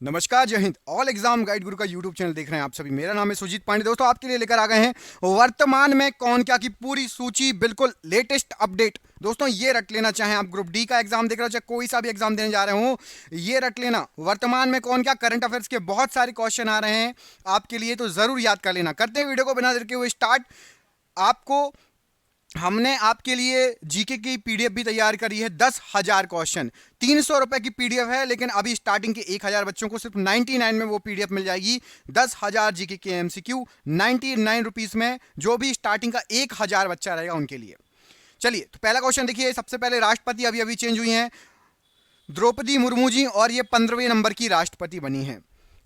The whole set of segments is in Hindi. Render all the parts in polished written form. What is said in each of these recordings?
नमस्कार, जय हिंद। ऑल एग्जाम गाइड गुरु का यूट्यूब चैनल देख रहे हैं आप सभी। मेरा नाम है सुजीत पांडे। दोस्तों, आपके लिए लेकर आ गए हैं वर्तमान में कौन क्या की पूरी सूची, बिल्कुल लेटेस्ट अपडेट। दोस्तों, ये रट लेना, चाहे आप ग्रुप डी का एग्जाम देख रहे हो, चाहे कोई सा भी एग्जाम देने जा रहे हो, ये रट लेना, वर्तमान में कौन क्या करंट अफेयर्स के बहुत सारे क्वेश्चन आ रहे हैं आपके लिए, तो जरूर याद कर लेना। करते हैं वीडियो को बिना देर के हुए स्टार्ट। आपको हमने आपके लिए जीके की पीडीएफ भी तैयार करी है। 10,000 क्वेश्चन, 300 रुपए की पीडीएफ है, लेकिन अभी स्टार्टिंग के 1,000 बच्चों को सिर्फ 99 में वो पीडीएफ मिल जाएगी। 10,000 जीके के एमसीक्यू 99 रुपीस में, जो भी स्टार्टिंग का 1,000 बच्चा रहेगा उनके लिए। चलिए, तो पहला क्वेश्चन देखिए। सबसे पहले राष्ट्रपति अभी अभी चेंज हुई हैं, द्रौपदी मुर्मू जी, और ये 15वें नंबर की राष्ट्रपति बनी है।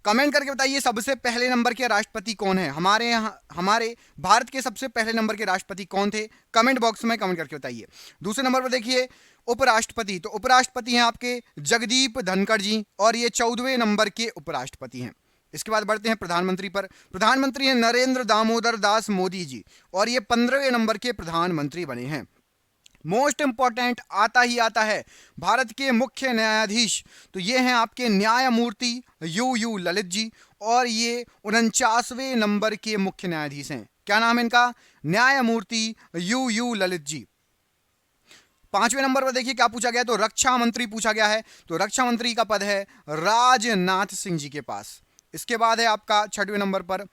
कमेंट करके बताइए सबसे पहले नंबर के राष्ट्रपति कौन है। हमारे भारत के सबसे पहले नंबर के राष्ट्रपति कौन थे, कमेंट बॉक्स में कमेंट करके बताइए। दूसरे नंबर पर देखिए उपराष्ट्रपति, तो उपराष्ट्रपति हैं आपके जगदीप धनखड़ जी, और ये 14वें नंबर के उपराष्ट्रपति हैं। इसके बाद बढ़ते हैं प्रधानमंत्री पर। प्रधानमंत्री हैं नरेंद्र दामोदर दास मोदी जी, और ये 15वें नंबर के प्रधानमंत्री बने हैं। मोस्ट इंपॉर्टेंट आता ही आता है, भारत के मुख्य न्यायाधीश, तो ये हैं आपके न्यायमूर्ति यू ललित जी, और ये 49वें नंबर के मुख्य न्यायाधीश हैं। क्या नाम है इनका? न्यायमूर्ति यू ललित जी। 5वें नंबर पर देखिए क्या पूछा गया, तो रक्षा मंत्री पूछा गया है। तो रक्षा मंत्री का पद है राजनाथ सिंह जी के पास। इसके बाद है आपका 6वें नंबर पर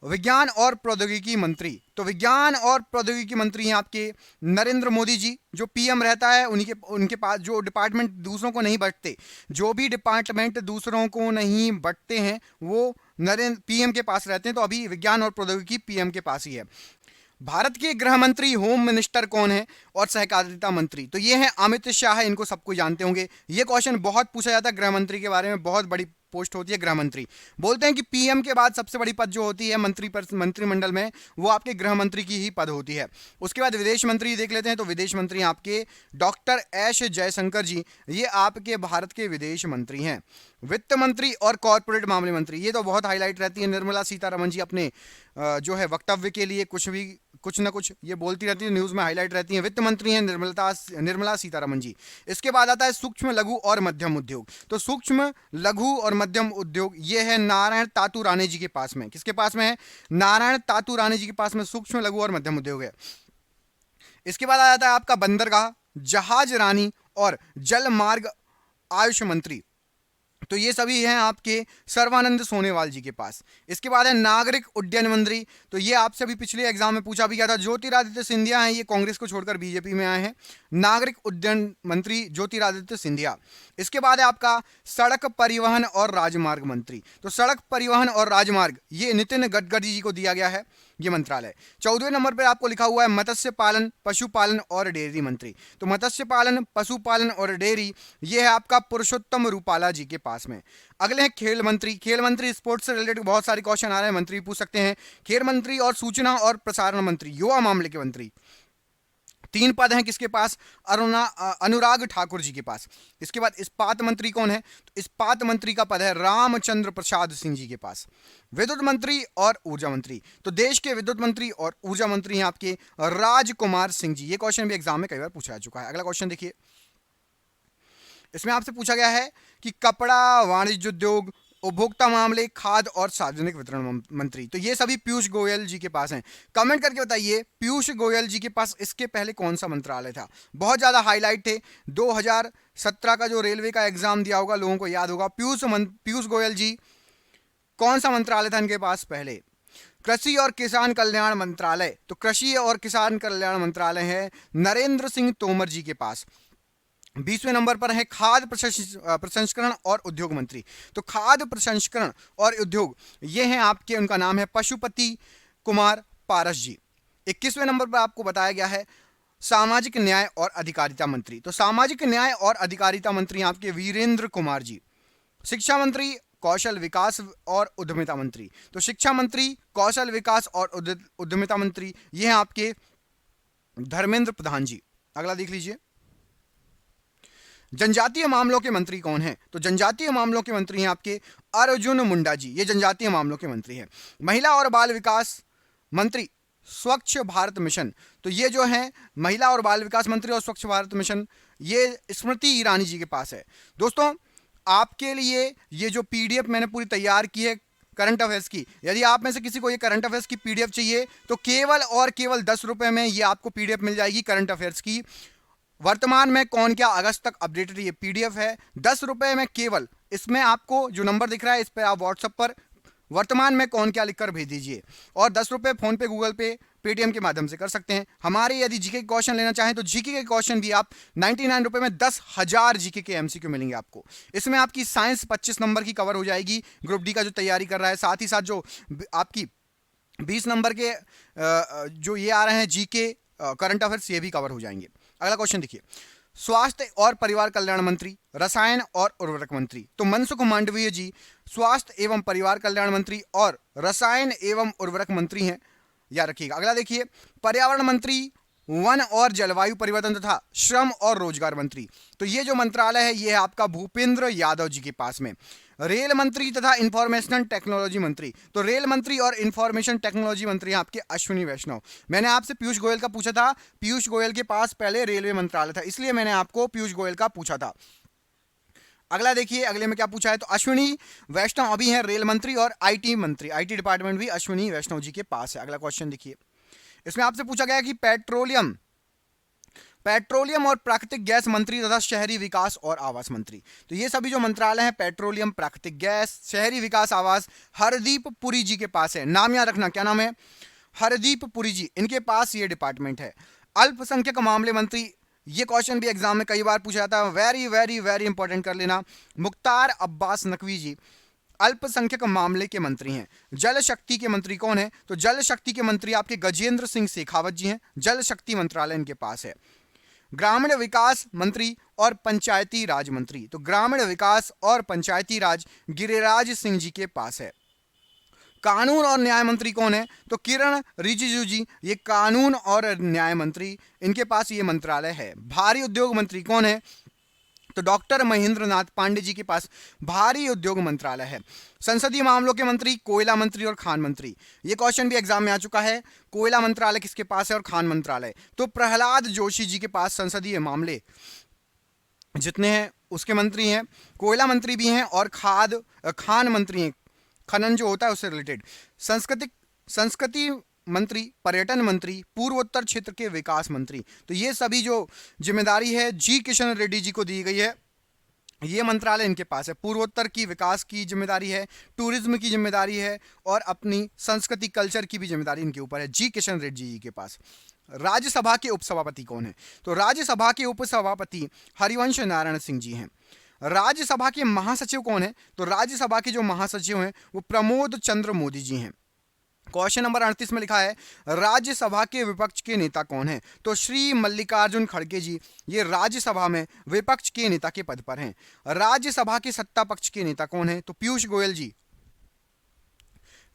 विज्ञान और प्रौद्योगिकी मंत्री, तो विज्ञान और प्रौद्योगिकी मंत्री हैं आपके नरेंद्र मोदी जी। जो पीएम रहता है उनके पास जो डिपार्टमेंट दूसरों को नहीं बंटते, जो भी डिपार्टमेंट दूसरों को नहीं बंटते हैं, वो नरेंद्र पीएम के पास रहते हैं। तो अभी विज्ञान और प्रौद्योगिकी पीएम के पास ही है। भारत के गृह मंत्री, होम मिनिस्टर कौन है, और सहकारिता मंत्री, तो ये हैं अमित शाह। इनको सबको जानते होंगे। ये क्वेश्चन बहुत पूछा जाता है गृह मंत्री के बारे में, बहुत बड़ी पोस्ट होती है गृह मंत्री। बोलते हैं कि पीएम के बाद सबसे बड़ी पद जो होती है मंत्रिमंडल में, वो आपके गृह मंत्री की ही पद होती है। उसके बाद विदेश मंत्री देख लेते हैं। तो विदेश मंत्री आपके डॉक्टर एस जयशंकर जी, ये आपके भारत के विदेश मंत्री हैं। वित्त मंत्री और कॉर्पोरेट मामले मंत्री, ये तो बहुत हाईलाइट रहती है निर्मला सीतारमण जी। अपने जो है वक्तव्य के लिए कुछ ना कुछ ये बोलती रहती है, न्यूज में हाईलाइट रहती है। वित्त मंत्री हैं निर्मला सीतारमण जी। इसके बाद आता है सूक्ष्म लघु और मध्यम उद्योग, तो सूक्ष्म लघु और मध्यम उद्योग ये है नारायण तातू राणे जी के पास में। किसके पास में है? नारायण तातू राणे जी के पास में सूक्ष्म लघु और मध्यम उद्योग है। इसके बाद आ जाता है आपका बंदरगाह, जहाज रानी और जल मार्ग आयुष मंत्री, तो ये सभी हैं आपके सर्वानंद सोनेवाल जी के पास। इसके बाद है नागरिक उड्डयन मंत्री, तो ये आपसे अभी पिछले एग्जाम में पूछा भी गया था। ज्योतिरादित्य सिंधिया हैं, ये कांग्रेस को छोड़कर बीजेपी में आए हैं। नागरिक उड्डयन मंत्री ज्योतिरादित्य सिंधिया। इसके बाद है आपका सड़क परिवहन और राजमार्ग मंत्री, तो सड़क परिवहन और राजमार्ग ये नितिन गडकरी जी को दिया गया है ये मंत्रालय। 14वें नंबर पर आपको लिखा हुआ है मत्स्य पालन, पशुपालन और डेयरी मंत्री, तो मत्स्य पालन, पशुपालन और डेयरी ये है आपका पुरुषोत्तम रूपाला जी के पास में। अगले हैं खेल मंत्री। खेल मंत्री, स्पोर्ट्स से रिलेटेड बहुत सारे क्वेश्चन आ रहे हैं, मंत्री पूछ सकते हैं। खेल मंत्री और सूचना और प्रसारण मंत्री, युवा मामले के मंत्री, 3 पद हैं किसके पास? अनुराग ठाकुर जी के पास। इसके बाद इस्पात मंत्री कौन है? तो इस्पात मंत्री का पद है रामचंद्र प्रसाद सिंह जी के पास। विद्युत मंत्री और ऊर्जा मंत्री, तो देश के विद्युत मंत्री और ऊर्जा मंत्री हैं आपके राजकुमार सिंह जी। ये क्वेश्चन भी एग्जाम में कई बार पूछा जा चुका है। अगला क्वेश्चन देखिए, इसमें आपसे पूछा गया है कि कपड़ा, वाणिज्य उद्योग, उपभोक्ता मामले, खाद्य और सार्वजनिक वितरण मंत्री, तो ये सभी पीयूष गोयल जी के पास हैं। कमेंट करके बताइए पीयूष गोयल जी के पास इसके पहले कौन सा मंत्रालय था। बहुत ज्यादा हाईलाइट थे। 2017 का जो रेलवे का एग्जाम दिया होगा, लोगों को याद होगा। पीयूष गोयल जी, कौन सा मंत्रालय था इनके पास पहले? कृषि और किसान कल्याण मंत्रालय, तो कृषि और किसान कल्याण मंत्रालय है नरेंद्र सिंह तोमर जी के पास। 20वें नंबर पर है खाद्य प्रसंस्करण और उद्योग मंत्री, तो खाद्य प्रसंस्करण और उद्योग ये हैं आपके, उनका नाम है पशुपति कुमार पारस जी। 21वें नंबर पर आपको बताया गया है सामाजिक न्याय और अधिकारिता मंत्री, तो सामाजिक न्याय और अधिकारिता मंत्री आपके वीरेंद्र कुमार जी। शिक्षा मंत्री, कौशल विकास और उद्यमिता मंत्री, तो शिक्षा मंत्री, कौशल विकास और उद्यमिता मंत्री ये हैं आपके धर्मेंद्र प्रधान जी। अगला देख लीजिए, जनजातीय मामलों के मंत्री कौन हैं? तो जनजातीय मामलों के मंत्री हैं आपके अर्जुन मुंडा जी, ये जनजातीय मामलों के मंत्री हैं। महिला और बाल विकास मंत्री, स्वच्छ भारत मिशन, तो ये जो है महिला और बाल विकास मंत्री और स्वच्छ भारत मिशन, ये स्मृति ईरानी जी के पास है। दोस्तों, आपके लिए ये जो पीडीएफ मैंने पूरी तैयार की है करंट अफेयर्स की, यदि आप में से किसी को ये करंट अफेयर्स की पीडीएफ चाहिए तो केवल और केवल 10 रुपए में ये आपको पीडीएफ मिल जाएगी करंट अफेयर्स की। वर्तमान में कौन क्या अगस्त तक अपडेटेड ये पीडीएफ है, 10 रुपए में केवल। इसमें आपको जो नंबर दिख रहा है इस पर आप व्हाट्सएप पर वर्तमान में कौन क्या लिखकर भेज दीजिए और 10 रुपए फोन पे, गूगल पे, पेटीएम के माध्यम से कर सकते हैं। हमारे यदि जीके के क्वेश्चन लेना चाहें तो जीके के क्वेश्चन भी आप 99 रुपए में 10,000 जीके के एमसीक्यू मिलेंगे आपको। इसमें आपकी साइंस 25 नंबर की कवर हो जाएगी ग्रुप डी का जो तैयारी कर रहा है, साथ ही साथ जो आपकी 20 नंबर के जो ये आ रहे हैं जीके करंट अफेयर्स ये भी कवर हो जाएंगे। अगला क्वेश्चन देखिए, स्वास्थ्य और परिवार कल्याण मंत्री, रसायन और उर्वरक मंत्री। तो मनसुख मांडवीय जी स्वास्थ्य एवं परिवार कल्याण मंत्री और रसायन एवं उर्वरक मंत्री हैं, याद रखिएगा। अगला देखिए, पर्यावरण मंत्री, वन और जलवायु परिवर्तन तथा श्रम और रोजगार मंत्री। तो ये जो मंत्रालय है ये है आपका भूपेंद्र यादव जी के पास में। रेल मंत्री तथा इंफॉर्मेशन टेक्नोलॉजी मंत्री, तो रेल मंत्री और इंफॉर्मेशन टेक्नोलॉजी मंत्री हैं आपके अश्विनी वैष्णव। मैंने आपसे पीयूष गोयल का पूछा था, पीयूष गोयल के पास पहले रेलवे मंत्रालय था, इसलिए मैंने आपको पीयूष गोयल का पूछा था। अगला देखिए, अगले में क्या पूछा है, तो अश्विनी वैष्णव अभी हैं रेल मंत्री और आईटी मंत्री, आईटी डिपार्टमेंट भी अश्विनी वैष्णव जी के पास है। अगला क्वेश्चन देखिए, इसमें आपसे पूछा गया कि पेट्रोलियम और प्राकृतिक गैस मंत्री तथा शहरी विकास और आवास मंत्री। तो ये सभी जो मंत्रालय हैं, पेट्रोलियम, प्राकृतिक गैस, शहरी विकास, आवास, हरदीप पुरी जी के पास है। नाम याद रखना, क्या नाम है, हरदीप पुरी जी, इनके पास ये डिपार्टमेंट है। अल्पसंख्यक मामले मंत्री, ये क्वेश्चन भी एग्जाम में कई बार पूछा जाता है, वेरी वेरी वेरी इंपॉर्टेंट कर लेना। मुख्तार अब्बास नकवी जी अल्पसंख्यक मामले के मंत्री हैं। जल शक्ति के मंत्री कौन है, तो जल शक्ति के मंत्री आपके गजेंद्र सिंह शेखावत जी हैं, जल शक्ति मंत्रालय इनके पास है। ग्रामीण विकास मंत्री और पंचायती राज मंत्री, तो ग्रामीण विकास और पंचायती राज गिरिराज सिंह जी के पास है। कानून और न्याय मंत्री कौन है, तो किरण रिजिजू जी, ये कानून और न्याय मंत्री, इनके पास ये मंत्रालय है। भारी उद्योग मंत्री कौन है, तो डॉक्टर महेंद्र नाथ पांडे जी के पास भारी उद्योग मंत्रालय है। संसदीय मामलों के मंत्री कोयला मंत्री और खान मंत्री, ये क्वेश्चन भी एग्जाम में आ चुका है, कोयला मंत्रालय किसके पास है और खान मंत्रालय, तो प्रहलाद जोशी जी के पास संसदीय मामले जितने हैं उसके मंत्री हैं। कोयला मंत्री भी हैं और खान मंत्री हैं, खनन जो होता है उससे रिलेटेड। संस्कृति मंत्री, पर्यटन मंत्री, पूर्वोत्तर क्षेत्र के विकास मंत्री। तो ये सभी जो जिम्मेदारी है जी किशन रेड्डी जी को दी गई है, ये मंत्रालय इनके पास है। पूर्वोत्तर की विकास की जिम्मेदारी है, टूरिज्म की जिम्मेदारी है और अपनी संस्कृति कल्चर की भी जिम्मेदारी इनके ऊपर है, जी किशन रेड्डी जी के पास। राज्यसभा के उपसभापति कौन है, तो राज्यसभा के उपसभापति हरिवंश नारायण सिंह जी हैं। राज्यसभा के महासचिव कौन है, तो राज्यसभा के जो महासचिव हैं वो प्रमोद चंद्र मोदी जी हैं। क्वेश्चन नंबर 38 में लिखा है राज्यसभा के विपक्ष के नेता कौन है, तो श्री मल्लिकार्जुन खड़गे जी, ये राज्यसभा में विपक्ष के नेता के पद पर हैं। राज्यसभा के सत्ता पक्ष के नेता कौन है, तो पीयूष गोयल जी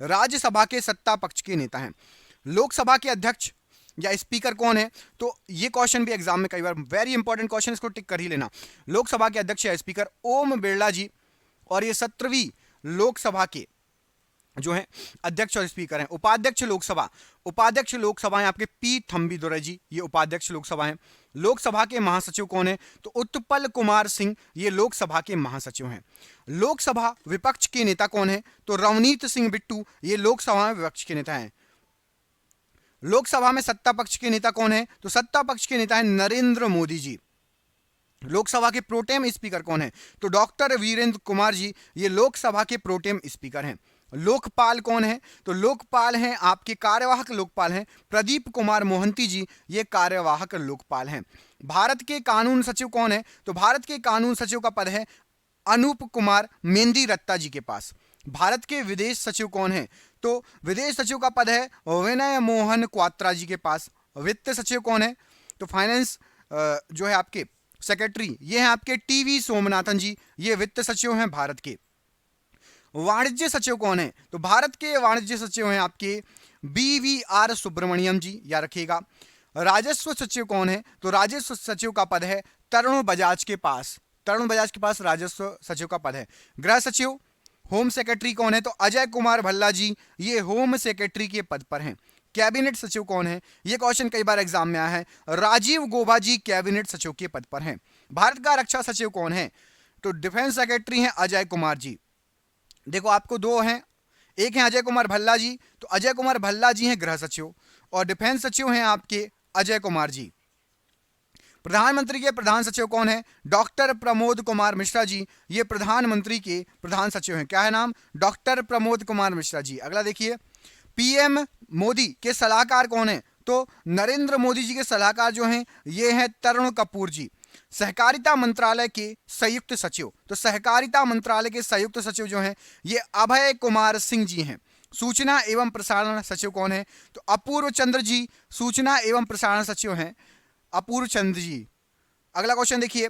राज्यसभा के सत्ता पक्ष के नेता हैं। लोकसभा के अध्यक्ष या स्पीकर कौन है, तो ये क्वेश्चन भी एग्जाम में कई बार, वेरी इंपॉर्टेंट क्वेश्चन, इसको टिक कर ही लेना। लोकसभा के अध्यक्ष या स्पीकर ओम बिरला जी, और ये 17वीं लोकसभा के जो है अध्यक्ष और स्पीकर हैं। उपाध्यक्ष लोकसभा हैं आपके पी थम्बीदुरई जी, ये उपाध्यक्ष लोकसभा हैं। लोकसभा के महासचिव कौन है, तो उत्पल कुमार सिंह, ये लोकसभा के महासचिव हैं। लोकसभा विपक्ष के नेता कौन है, तो रवनीत सिंह बिट्टू, ये लोकसभा में विपक्ष के नेता हैं। लोकसभा में सत्ता पक्ष के नेता कौन है, तो सत्ता पक्ष के नेता है नरेंद्र मोदी जी। लोकसभा के प्रोटेम स्पीकर कौन है, तो डॉक्टर वीरेंद्र कुमार जी, ये लोकसभा के प्रोटेम स्पीकर हैं। लोकपाल कौन है, तो लोकपाल हैं आपके कार्यवाहक लोकपाल हैं प्रदीप कुमार मोहंती जी, ये कार्यवाहक लोकपाल हैं। भारत के कानून सचिव कौन है, तो भारत के कानून सचिव का पद है अनूप कुमार मेंदी रत्ता जी के पास। भारत के विदेश सचिव कौन है, तो विदेश सचिव का पद है विनय मोहन क्वात्रा जी के पास। वित्त सचिव कौन है, तो फाइनेंस जो है आपके सेक्रेटरी, ये हैं आपके टीवी सोमनाथन जी, ये वित्त सचिव हैं भारत के। वाणिज्य सचिव कौन है, तो भारत के वाणिज्य सचिव हैं आपके BVR सुब्रमण्यम जी, याद रखिएगा। राजस्व सचिव कौन है, तो राजस्व सचिव का पद है तरुण बजाज के पास, राजस्व सचिव का पद है। गृह सचिव, होम सेक्रेटरी कौन है, तो अजय कुमार भल्ला जी, ये होम सेक्रेटरी के पद पर हैं। कैबिनेट सचिव कौन है, ये क्वेश्चन कई बार एग्जाम में आया है, राजीव गोबा जी कैबिनेट सचिव के पद पर हैं। भारत का रक्षा सचिव कौन है, तो डिफेंस सेक्रेटरी हैं अजय कुमार जी। देखो आपको दो हैं, एक हैं अजय कुमार भल्ला जी, तो अजय कुमार भल्ला जी हैं गृह सचिव, और डिफेंस सचिव हैं आपके अजय कुमार जी। प्रधानमंत्री के प्रधान सचिव कौन है? डॉक्टर प्रमोद कुमार मिश्रा जी, ये प्रधानमंत्री के प्रधान सचिव हैं। क्या है नाम? डॉक्टर प्रमोद कुमार मिश्रा जी। अगला देखिए, पीएम मोदी के सलाहकार कौन है? तो नरेंद्र मोदी जी के सलाहकार जो हैं ये हैं तरुण कपूर जी। सहकारिता मंत्रालय के संयुक्त सचिव, तो सहकारिता मंत्रालय के संयुक्त सचिव जो हैं ये अभय कुमार सिंह जी हैं। सूचना एवं प्रसारण सचिव कौन है? तो अपूर्व चंद्र जी सूचना एवं प्रसारण सचिव हैं, अपूर्व चंद्र जी। अगला क्वेश्चन देखिए,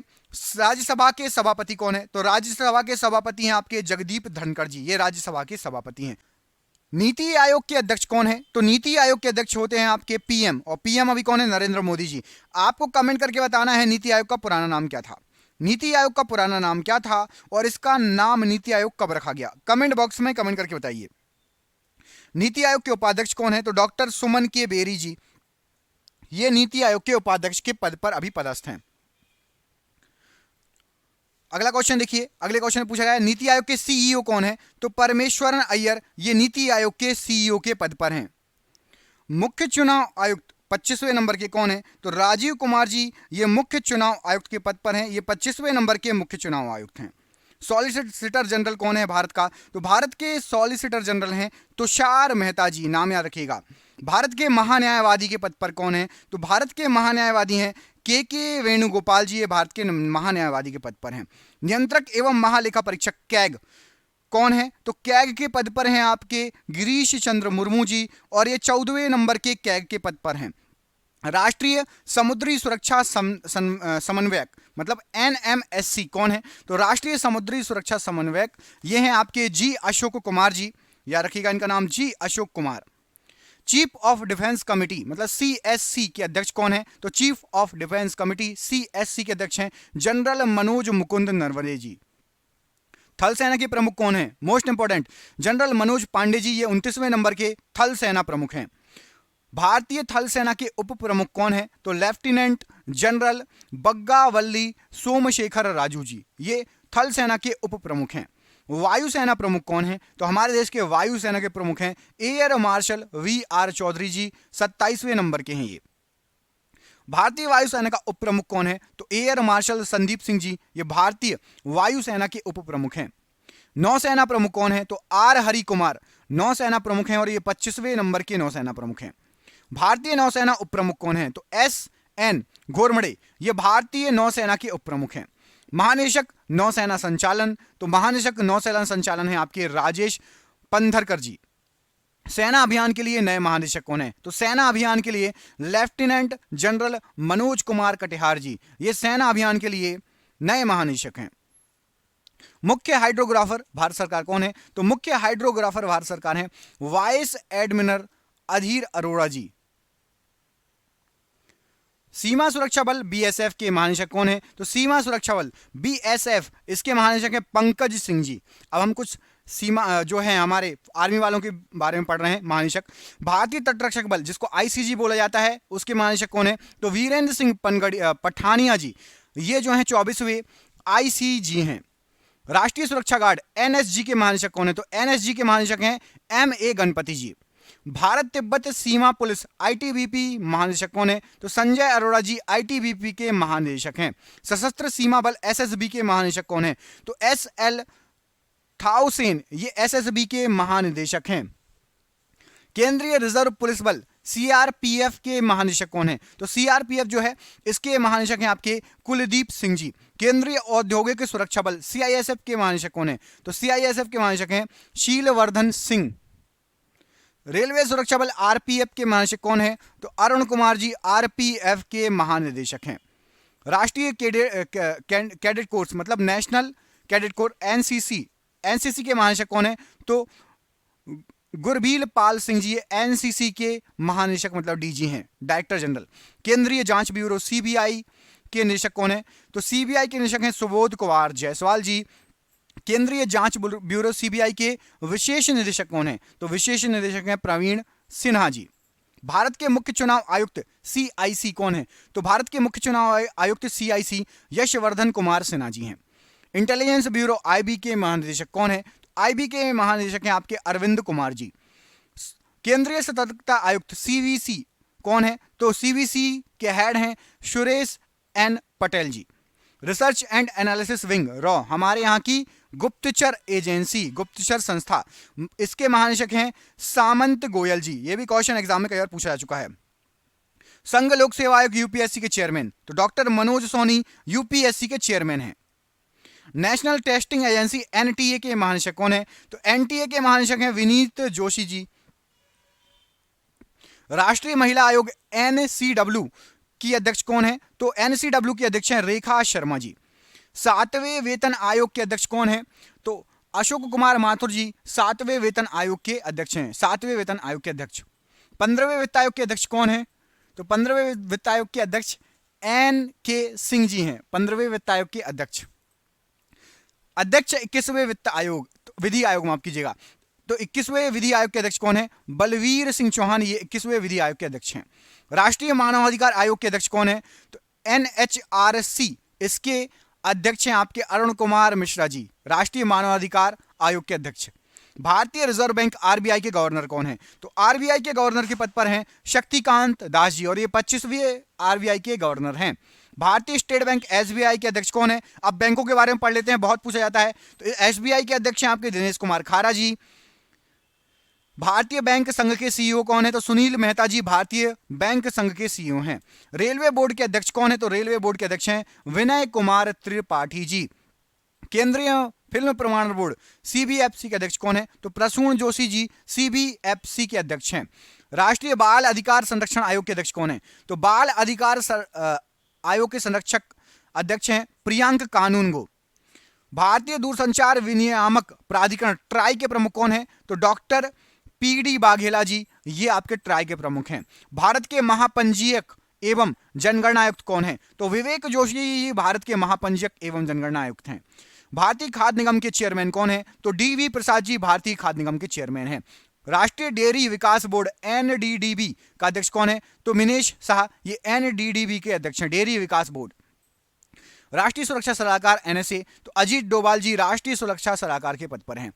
राज्यसभा के सभापति कौन है? तो राज्यसभा के सभापति हैं आपके जगदीप धनखड़ जी, ये राज्यसभा के सभापति हैं। नीति आयोग के अध्यक्ष कौन है? तो नीति आयोग के अध्यक्ष होते हैं आपके पीएम, और पीएम अभी कौन है? नरेंद्र मोदी जी। आपको कमेंट करके बताना है नीति आयोग का पुराना नाम क्या था। नीति आयोग का पुराना नाम क्या था और इसका नाम नीति आयोग कब रखा गया? कमेंट बॉक्स में कमेंट करके बताइए। नीति आयोग के उपाध्यक्ष कौन है? तो डॉक्टर सुमन के बेरी जी, ये नीति आयोग के उपाध्यक्ष के पद पर अभी पदस्थ हैं। अगला क्वेश्चन देखिए, अगले क्वेश्चन में पूछा गया नीति आयोग के सीईओ कौन है? तो परमेश्वरन अय्यर, ये नीति आयोग के सीईओ के पद पर हैं। मुख्य चुनाव आयुक्त 25वें नंबर के कौन है? तो राजीव कुमार जी, ये मुख्य चुनाव आयुक्त के पद पर हैं, ये 25वें नंबर के मुख्य चुनाव आयुक्त हैं। सॉलिसिटर जनरल कौन है भारत का? तो भारत के सॉलिसिटर जनरल हैं तुषार मेहता जी, नाम याद रखिएगा। भारत के महान्यायवादी के पद पर कौन है? तो भारत के महान्यायवादी हैं के वेणुगोपाल जी, ये भारत के महान्यायवादी के पद पर हैं। नियंत्रक एवं महालेखा परीक्षक कैग कौन है? तो कैग के पद पर हैं आपके गिरीश चंद्र मुर्मू जी, और ये 14वें नंबर के कैग के पद पर हैं। राष्ट्रीय समुद्री सुरक्षा समन्वयक मतलब NMSC कौन है? तो राष्ट्रीय समुद्री सुरक्षा समन्वयक ये हैं आपके जी अशोक कुमार जी, याद रखिएगा इनका नाम G Ashok Kumar. Chief of defence committee मतलब CSC के अध्यक्ष कौन है? तो chief of defence committee CSC के अध्यक्ष हैं जनरल मनोज मुकुंद नरवणे जी। थल सेना के प्रमुख कौन है? Most important, general Manoj Pande ji, ये 29वें नंबर के थल सेना प्रमुख हैं। भारतीय थल सेना के उप प्रमुख कौन है? तो लेफ्टिनेंट जनरल बग्गावल्ली सोमशेखर राजू जी, ये थल सेना के उप प्रमुख हैं। वायुसेना प्रमुख कौन है? तो हमारे देश के वायुसेना के प्रमुख हैं एयर मार्शल VR चौधरी जी, 27वें नंबर के हैं ये। भारतीय वायुसेना का उप प्रमुख कौन है? तो एयर मार्शल संदीप सिंह जी, ये भारतीय वायुसेना के उप प्रमुख हैं। नौसेना प्रमुख कौन है? तो R हरि कुमार नौसेना प्रमुख हैं, और ये 25वें नंबर के नौसेना प्रमुख हैं। भारतीय नौसेना उप प्रमुख कौन है? तो SN घोरमड़े, ये भारतीय नौसेना के उप प्रमुख हैं। महानिदेशक नौसेना संचालन, तो महानिदेशक नौसेना संचालन है आपके राजेश पंधरकर जी। सेना अभियान के लिए नए महानिदेशक कौन है? तो सेना अभियान के लिए लेफ्टिनेंट जनरल मनोज कुमार कटिहार जी, ये सेना अभियान के लिए नए महानिदेशक हैं। मुख्य हाइड्रोग्राफर भारत सरकार कौन है? तो मुख्य हाइड्रोग्राफर भारत सरकार हैं वाइस एडमिरल अधीर अरोड़ा जी। सीमा सुरक्षा बल BSF के महानिदेशक कौन है? तो सीमा सुरक्षा बल BSF इसके महानिदेशक हैं पंकज सिंह जी। अब हम कुछ सीमा जो है हमारे आर्मी वालों के बारे में पढ़ रहे हैं महानिदेशक। भारतीय तटरक्षक बल जिसको ICG बोला जाता है, उसके महानिदेशक कौन है? तो वीरेंद्र सिंह पठानिया जी, ये जो हैं 24वें ICG हैं। राष्ट्रीय सुरक्षा गार्ड NSG के महानिदेशक कौन है? तो NSG के महानिदेशक हैं MA गणपति जी। भारत तिब्बत सीमा पुलिस ITBP महानिदेशक कौन है? तो संजय अरोड़ा जी ITBP के महानिदेशक हैं। सशस्त्र सीमा बल SSB के महानिदेशक कौन है? तो SL थाउसेन, ये SSB के महानिदेशक हैं। केंद्रीय रिजर्व पुलिस बल CRPF के महानिदेशक कौन है? तो CRPF जो है इसके महानिदेशक हैं आपके कुलदीप सिंह जी। केंद्रीय औद्योगिक सुरक्षा बल CISF के महानिदेशक कौन है? तो CISF के महानिदेशक हैं शीलवर्धन सिंह। रेलवे सुरक्षा बल RPF के महानिदेशक कौन है? तो अरुण कुमार जी RPF के महानिदेशक हैं। राष्ट्रीय कैडेट कोर्स मतलब नेशनल कैडेट कोर NCC के महानिदेशक कौन है? तो गुरबील पाल सिंह जी NCC के महानिदेशक मतलब DG हैं, डायरेक्टर जनरल। केंद्रीय जांच ब्यूरो CBI के निदेशक कौन है? तो CBI के निदेशक हैं सुबोध कुमार जायसवाल जी। केंद्रीय जांच ब्यूरो CBI के विशेष निदेशक कौन है? तो विशेष निदेशक हैं प्रवीण सिन्हा जी। भारत के मुख्य चुनाव आयुक्त CIC कौन है? तो भारत के मुख्य चुनाव आयुक्त CIC यशवर्धन कुमार सिन्हा जी हैं। इंटेलिजेंस ब्यूरो आईबी के महानिदेशक कौन है? तो आईबी के महानिदेशक हैं आपके अरविंद कुमार जी। केंद्रीय सतर्कता आयुक्त सीवीसी कौन है? तो सीवीसी के हेड हैं Suresh N Patel ji. Research and analysis wing रॉ, हमारे यहाँ की गुप्तचर एजेंसी, गुप्तचर संस्था, इसके महानिदेशक हैं सामंत गोयल जी। ये भी क्वेश्चन एग्जाम में कई बार पूछा जा चुका है। संघ लोक सेवा आयोग यूपीएससी के चेयरमैन तो डॉक्टर मनोज सोनी यूपीएससी के चेयरमैन हैं। नेशनल टेस्टिंग एजेंसी एनटीए के महानिदेशक कौन है? तो एनटीए के महानिदेशक हैं विनीत जोशी जी। राष्ट्रीय महिला आयोग एनसीडब्ल्यू की अध्यक्ष कौन है? तो एनसीडब्ल्यू की अध्यक्ष हैं रेखा शर्मा जी। 7वें वेतन आयोग के अध्यक्ष कौन है? तो अशोक कुमार माथुर जी 7वें वेतन आयोग के अध्यक्ष हैं, 7वें वेतन आयोग के अध्यक्ष। 15वें वित्त आयोग के अध्यक्ष कौन है? तो 15वें वित्त आयोग के अध्यक्ष एन के सिंह जी हैं, 15वें वित्त आयोग के अध्यक्ष। अध्यक्ष 21वें वित्त आयोग, विधि आयोग माफ कीजिएगा, तो 21वें विधि आयोग के अध्यक्ष कौन है? बलवीर सिंह चौहान, ये 21वें विधि आयोग के अध्यक्ष हैं। राष्ट्रीय मानवाधिकार आयोग के अध्यक्ष कौन है? तो एनएचआरसी, इसके अध्यक्ष हैं आपके अरुण कुमार मिश्रा जी, राष्ट्रीय मानवाधिकार आयोग के अध्यक्ष। भारतीय रिजर्व बैंक आरबीआई के गवर्नर कौन है? तो आरबीआई के गवर्नर के पद पर हैं शक्तिकांत दास जी, और ये 25वें आरबीआई के गवर्नर हैं। भारतीय स्टेट बैंक एसबीआई के अध्यक्ष कौन है? अब बैंकों के बारे में पढ़ लेते हैं, बहुत पूछा जाता है। तो एसबीआई के अध्यक्ष हैं आपके दिनेश कुमार खारा जी। भारतीय बैंक संघ के सीईओ कौन है? तो सुनील मेहता जी भारतीय बैंक संघ के सीईओ हैं। रेलवे बोर्ड के अध्यक्ष कौन है? तो रेलवे बोर्ड के अध्यक्ष हैं विनय कुमार त्रिपाठी जी। केंद्रीय फिल्म प्रमाणन बोर्ड सीबीएफसी के अध्यक्ष कौन है? तो प्रसून जोशी जी सीबीएफसी के अध्यक्ष हैं। राष्ट्रीय बाल अधिकार संरक्षण आयोग के अध्यक्ष कौन है? तो बाल अधिकार आयोग के संरक्षक अध्यक्ष हैं प्रियांक कानूनगो। भारतीय दूरसंचार विनियामक प्राधिकरण ट्राई के प्रमुख कौन है? तो डॉक्टर पीडी बाघेला जी, ये आपके ट्राई के प्रमुख हैं। भारत के महापंजीयक एवं जनगणना आयुक्त कौन है? तो विवेक जोशी जी भारत के महापंजीयक एवं जनगणना आयुक्त हैं। भारतीय खाद्य निगम के चेयरमैन कौन है? तो डीवी प्रसाद जी भारतीय खाद्य निगम के चेयरमैन हैं। राष्ट्रीय डेयरी विकास बोर्ड एनडीडीबी का अध्यक्ष कौन है? तो मिनेश शाह, ये एनडीडीबी के अध्यक्ष हैं, डेयरी विकास बोर्ड। राष्ट्रीय सुरक्षा सलाहकार एनएसए, तो अजीत डोभाल जी राष्ट्रीय सुरक्षा सलाहकार के पद पर हैं।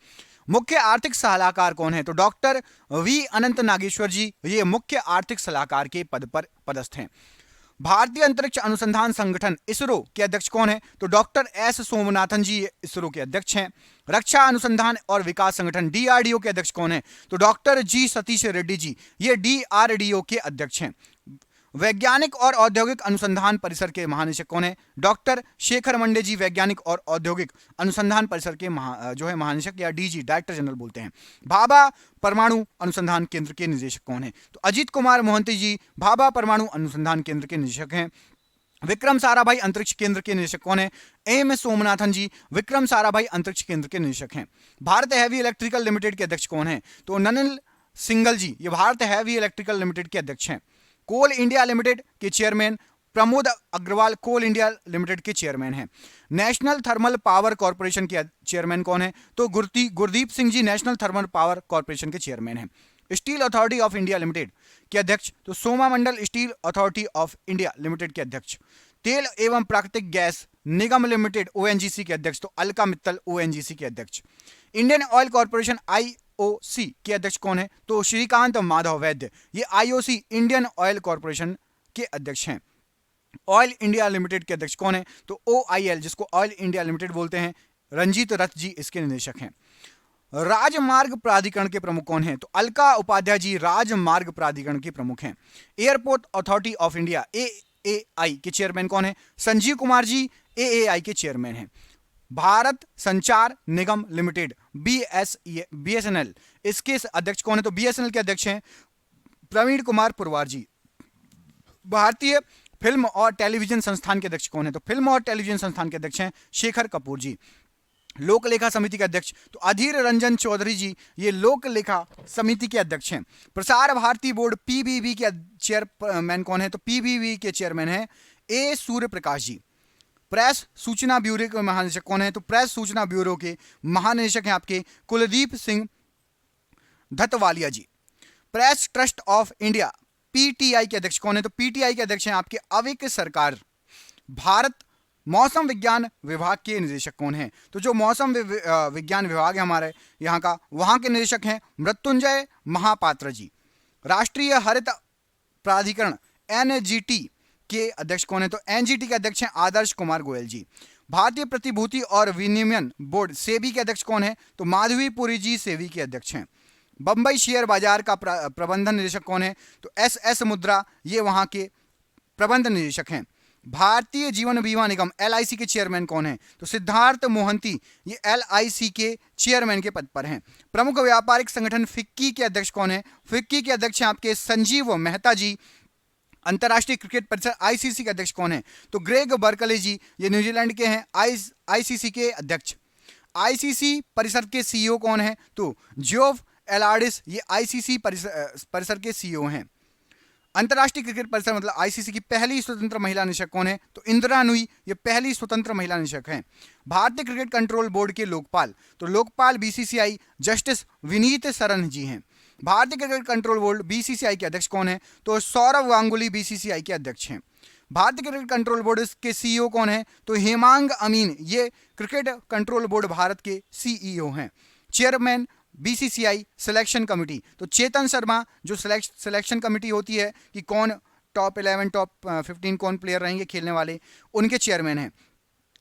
मुख्य आर्थिक सलाहकार कौन है? तो डॉक्टर वी अनंत नागेश्वर जी, ये मुख्य आर्थिक सलाहकार के पद पर पदस्थ हैं। भारतीय अंतरिक्ष अनुसंधान संगठन इसरो के अध्यक्ष कौन है? तो डॉक्टर एस सोमनाथन जी इसरो के अध्यक्ष हैं। रक्षा अनुसंधान और विकास संगठन डीआरडीओ के अध्यक्ष कौन है? तो डॉक्टर जी सतीश रेड्डी जी, ये डीआरडीओ के अध्यक्ष हैं। वैज्ञानिक और औद्योगिक अनुसंधान परिसर के महानिदेशक कौन है? डॉक्टर शेखर मंडे जी वैज्ञानिक और औद्योगिक अनुसंधान परिसर के जो है महानिदेशक या डीजी डायरेक्टर जनरल बोलते हैं। भाभा परमाणु अनुसंधान केंद्र के निदेशक कौन है? तो अजीत कुमार मोहंती जी भाभा परमाणु अनुसंधान केंद्र के निदेशक हैं। विक्रम साराभाई अंतरिक्ष केंद्र के निदेशक कौन है? एम सोमनाथन जी विक्रम साराभाई अंतरिक्ष केंद्र के निदेशक हैं। भारत हैवी इलेक्ट्रिकल लिमिटेड के अध्यक्ष कौन है? तो ननिल सिंगल जी, ये भारत हैवी इलेक्ट्रिकल लिमिटेड के अध्यक्ष हैं। कोल इंडिया लिमिटेड के chairman Pramod Agrawal coal India limited के चेयरमैन हैं। नेशनल थर्मल पावर कॉर्पोरेशन के चेयरमैन कौन है? तो Gurdeep Singh ji national thermal power corporation के चेयरमैन हैं। Steel authority of India limited के अध्यक्ष तो Soma Mondal steel authority of India limited के अध्यक्ष। तेल एवं प्राकृतिक गैस निगम लिमिटेड ओएनजीसी के अध्यक्ष तो अलका मित्तल ओएनजीसी के अध्यक्ष। इंडियन ऑयल कॉर्पोरेशन आईओसी के अध्यक्ष कौन है? तो श्रीकांत माधव वैद्य, ये आईओसी इंडियन ऑयल कॉर्पोरेशन के अध्यक्ष हैं। ऑयल इंडिया लिमिटेड के अध्यक्ष कौन है? तो ओआईएल, जिसको ऑयल इंडिया लिमिटेड बोलते हैं, रंजीत रथ जी इसके निदेशक हैं। राजमार्ग प्राधिकरण के प्रमुख कौन हैं? तो अलका उपाध्याय जी राजमार्ग प्राधिकरण के प्रमुख हैं। Airport authority of India AAI के चेयरमैन कौन है? संजीव कुमार जी एएआई के चेयरमैन हैं। भारत संचार निगम लिमिटेड बीएसएनएल, इसके अध्यक्ष कौन है? तो बीएसएनएल के अध्यक्ष हैं प्रवीण कुमार पुरवार जी। भारतीय फिल्म और टेलीविजन संस्थान के अध्यक्ष कौन है? तो फिल्म और टेलीविजन संस्थान के अध्यक्ष हैं शेखर कपूर जी। लोक लेखा समिति के अध्यक्ष तो अधीर रंजन चौधरी जी, ये लोक लेखा समिति के अध्यक्ष हैं। प्रसार भारती बोर्ड पीबीबी के चेयरमैन कौन है? तो पीबीबी के चेयरमैन हैं ए सूर्य प्रकाश जी। प्रेस सूचना ब्यूरो के महानिदेशक कौन है? तो प्रेस सूचना ब्यूरो के महानिदेशक हैं आपके Kuldeep Singh Dhatwalia ji. Press trust of India PTI के अध्यक्ष कौन है? तो पीटीआई के अध्यक्ष हैं आपके अविक सरकार। भारत मौसम विज्ञान विभाग के निदेशक कौन हैं? तो जो मौसम विज्ञान विभाग है हमारे यहाँ का, वहाँ के निदेशक हैं मृत्युंजय महापात्र जी। राष्ट्रीय हरित प्राधिकरण एनजीटी के अध्यक्ष कौन है? तो एनजीटी के अध्यक्ष हैं आदर्श कुमार गोयल जी। भारतीय प्रतिभूति और विनिमय बोर्ड सेबी के अध्यक्ष कौन है? तो माधवी पुरी जी सेबी के अध्यक्ष हैं। बंबई शेयर बाजार का प्रबंधन निदेशक कौन है? तो एस मुद्रा, ये वहां के प्रबंध निदेशक हैं। भारतीय जीवन बीमा निगम एलआईसी के चेयरमैन कौन है? तो सिद्धार्थ मोहंती, ये एलआईसी के चेयरमैन के पद पर हैं। प्रमुख व्यापारिक संगठन फिक्की के अध्यक्ष कौन है? फिक्की के अध्यक्ष हैं आपके संजीव मेहता जी। अंतर्राष्ट्रीय क्रिकेट परिषद आईसीसी के अध्यक्ष कौन है? तो ग्रेग बर्कले जी, ये न्यूजीलैंड के हैं आईसीसी के अध्यक्ष। आईसीसी परिषद के सीईओ कौन है? तो जोफ एलार्डिस, ये आईसीसी परिसर के सीईओ हैं। अंतर्राष्ट्रीय क्रिकेट परिषद मतलब आईसीसी की पहली स्वतंत्र महिला निदेशक कौन है? तो इंदिरा नुई, ये पहली स्वतंत्र महिला निदेशक हैं। भारतीय क्रिकेट कंट्रोल बोर्ड के लोकपाल, तो लोकपाल बीसीसीआई जस्टिस विनीत सरन जी हैं। भारतीय क्रिकेट कंट्रोल बोर्ड बीसीसीआई के अध्यक्ष कौन है? तो सौरव गांगुली बीसीसीआई के अध्यक्ष हैं। भारतीय क्रिकेट कंट्रोल बोर्ड के सीईओ कौन है? तो हेमांग अमीन, ये क्रिकेट कंट्रोल बोर्ड भारत के सीईओ हैं। चेयरमैन बीसीसीआई सिलेक्शन कमेटी, तो चेतन शर्मा, जो सिलेक्शन कमेटी होती है कि कौन टॉप 11 टॉप 15 कौन प्लेयर रहेंगे खेलने वाले, उनके चेयरमैन हैं।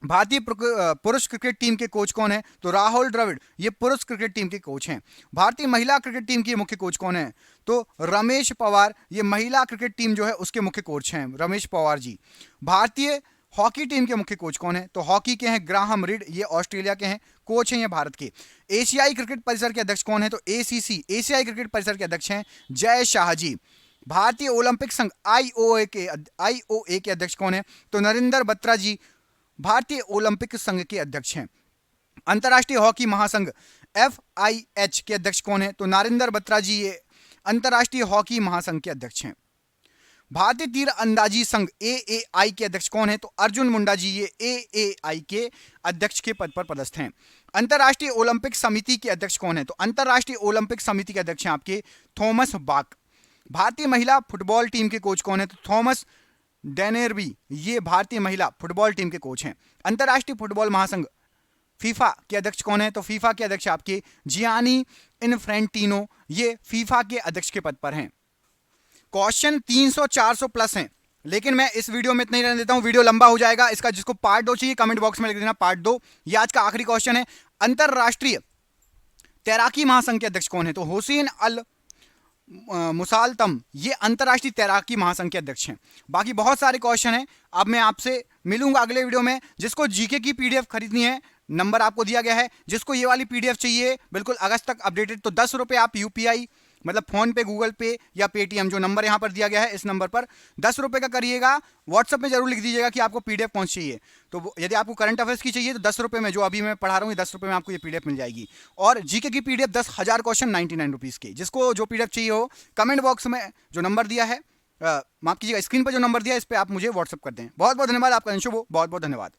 भारतीय पुरुष क्रिकेट टीम के कोच कौन है? तो राहुल द्रविड़, ये पुरुष क्रिकेट टीम के कोच हैं। भारतीय महिला क्रिकेट टीम की मुख्य कोच कौन है? तो रमेश पवार, ये महिला क्रिकेट टीम जो है उसके मुख्य कोच हैं रमेश पवार जी। भारतीय हॉकी टीम के मुख्य कोच कौन है? तो हॉकी के हैं ग्राहम रीड, ये ऑस्ट्रेलिया के हैं, कोच हैं ये भारत के। एशियाई क्रिकेट परिसर के अध्यक्ष कौन है? तो एसीसी, एशियाई क्रिकेट परिसर के अध्यक्ष हैं जय शाह जी। भारतीय ओलंपिक संघ आईओए के अध्यक्ष कौन है? तो नरेंद्र बत्रा जी, भारतीय ओलंपिक संघ के अध्यक्ष हैं। अंतर्राष्ट्रीय हॉकी महासंघ FIH के अध्यक्ष कौन है? तो नरेंद्र बत्रा जी, ये अंतर्राष्ट्रीय हॉकी महासंघ के अध्यक्ष हैं। भारतीय तीर अंदाजी संघ AAI के अध्यक्ष कौन है? तो अर्जुन मुंडा जी, ये AAI के अध्यक्ष के पद पर पदस्थ हैं। अंतर्राष्ट्रीय ओलंपिक समिति के अध्यक्ष कौन है? तो अंतर्राष्ट्रीय ओलंपिक समिति के अध्यक्ष हैं आपके थॉमस बाक। भारतीय महिला फुटबॉल टीम के कोच कौन है? तो थॉमस डेनेरबी, ये भारतीय महिला फुटबॉल टीम के कोच हैं। अंतर्राष्ट्रीय फुटबॉल महासंघ फीफा के अध्यक्ष कौन है? तो फीफा के अध्यक्ष आपके जियानी इन्फ्रेंटिनो, ये फीफा के अध्यक्ष के पद पर हैं। क्वेश्चन 300-400 प्लस हैं, लेकिन मैं इस वीडियो में इतना ही रहने देता हूं, वीडियो लंबा हो जाएगा। इसका जिसको पार्ट 2 चाहिए कमेंट बॉक्स में लिख देना पार्ट 2। ये आज का आखिरी क्वेश्चन है। अंतरराष्ट्रीय तैराकी महासंघ के अध्यक्ष कौन है? तो हुसैन अल मुसालतम, ये अंतरराष्ट्रीय तैराकी महासंघ के अध्यक्ष हैं। बाकी बहुत सारे क्वेश्चन हैं। अब मैं आपसे मिलूंगा अगले वीडियो में। जिसको जीके की पीडीएफ खरीदनी है, नंबर आपको दिया गया है। जिसको ये वाली पीडीएफ चाहिए बिल्कुल अगस्त तक अपडेटेड, तो 10 रुपये आप यूपीआई मतलब फोन पे, गूगल पे या पेटीएम, जो नंबर यहाँ पर दिया गया है इस नंबर पर 10 रुपये का करिएगा। व्हाट्सएप में जरूर लिख दीजिएगा कि आपको पीडीएफ कौन चाहिए। तो यदि आपको करंट अफेयर्स की चाहिए तो 10 रुपये में, जो अभी मैं पढ़ा रहा हूँ 10 रुपये में आपको ये पीडीएफ मिल जाएगी। और जीके की पीडीएफ 10,000 क्वेश्चन 99 रुपीज़ के। जिसको जो पीडीएफ चाहिए हो, कमेंट बॉक्स में जो नंबर दिया है, माफ कीजिएगा, स्क्रीन पर जो नंबर दिया है, इस पर आप मुझे व्हाट्सएप कर दें। बहुत बहुत धन्यवाद, आपका अंशुभ हो, बहुत बहुत धन्यवाद।